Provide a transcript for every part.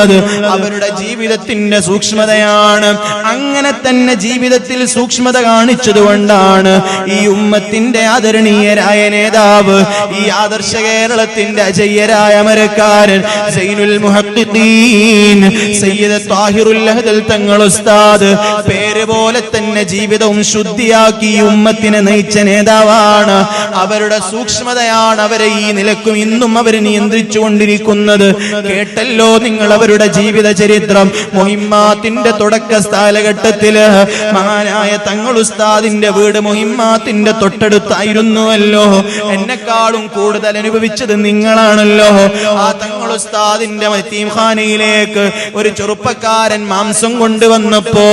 എന്നുള്ളത് അവരുടെ ജീവിതത്തിന്റെ സൂക്ഷ്മതയാണ്. അങ്ങനെ തന്നെ ജീവിതത്തിൽ സൂക്ഷ്മത കാണിച്ചതുകൊണ്ടാണ് ഈ ഉമ്മത്തിന്റെ ആദരണീയരായ നേതാവ്, ഈ ആദർശ കേരളത്തിന്റെ അജയ്യരായ അമരക്കാരൻ സൈനുൽ മുഹഖ്ഖിഖീൻ സയ്യിദ് ത്വാഹിറുൽ അഹ്ദൽ തങ്ങൾ ഉസ്താദ് പേര് പോലെ തന്നെ ജീവിതവും ശുദ്ധിയാക്കി ഉമ്മത്തിനെ നയിച്ച നേതാവാണ്. അവരുടെ സൂക്ഷ്മതയാണ് അവരെ ഈ നിലക്കും ഇന്നും അവർ നിയന്ത്രിച്ചുകൊണ്ടിരിക്കുന്നത്. കേട്ടല്ലോ നിങ്ങൾ അവരുടെ ജീവിത ചരിത്രം. മുഹിമ്മാത്തിന്റെ തുടക്ക കാലഘട്ടത്തില് മഹാനായ തങ്ങൾ ഉസ്താദിന്റെ വീട് മുഹിമ്മാത്തിന്റെ തൊട്ടടുത്തായിരുന്നുവല്ലോ. എന്നെക്കാളും കൂടുതൽ അനുഭവിച്ചത് നിങ്ങളാണല്ലോ. ആ തങ്ങൾ ഉസ്താദിന്റെ യതീംഖാനയിലേക്ക് ഒരു ചെറുപ്പക്കാരൻ മാംസം കൊണ്ടുവന്നപ്പോ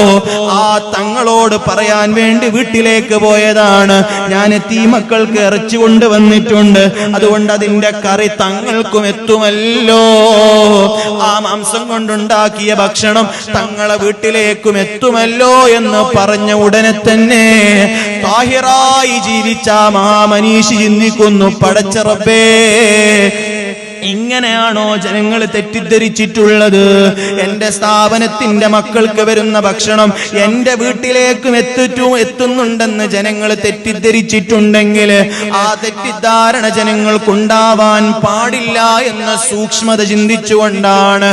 ആ തങ്ങളോട് പറയാൻ വേണ്ടി വീട്ടിലേക്ക് പോയതാണ്, ഞാൻ യതീമക്കൾക്ക് ഇറച്ചി കൊണ്ടുവന്നിട്ടുണ്ട്, അതുകൊണ്ട് അതിന്റെ കറി തങ്ങൾക്കും എത്തുമല്ലോ. ആ മാംസം കൊണ്ടുണ്ടാക്കിയ ഭക്ഷണം തങ്ങളെ വീട്ടിലേക്കും എത്തുമല്ലോ എന്ന് പറഞ്ഞ ഉടനെ തന്നെ താഹിറായി ജീവിച്ച മഹാമനീഷി ചിന്തിക്കുന്നു, പടച്ച റബ്ബേ, ഇങ്ങനെയാണോ ജനങ്ങൾ തെറ്റിദ്ധരിച്ചിട്ടുള്ളത്? എന്റെ സ്ഥാപനത്തിന്റെ മക്കൾക്ക് വരുന്ന ഭക്ഷണം എന്റെ വീട്ടിലേക്കും എത്തുന്നുണ്ടെന്ന് ജനങ്ങൾ തെറ്റിദ്ധരിച്ചിട്ടുണ്ടെങ്കിൽ ആ തെറ്റിദ്ധാരണ ജനങ്ങൾക്കുണ്ടാവാൻ പാടില്ല എന്ന സൂക്ഷ്മത ചിന്തിച്ചുകൊണ്ടാണ്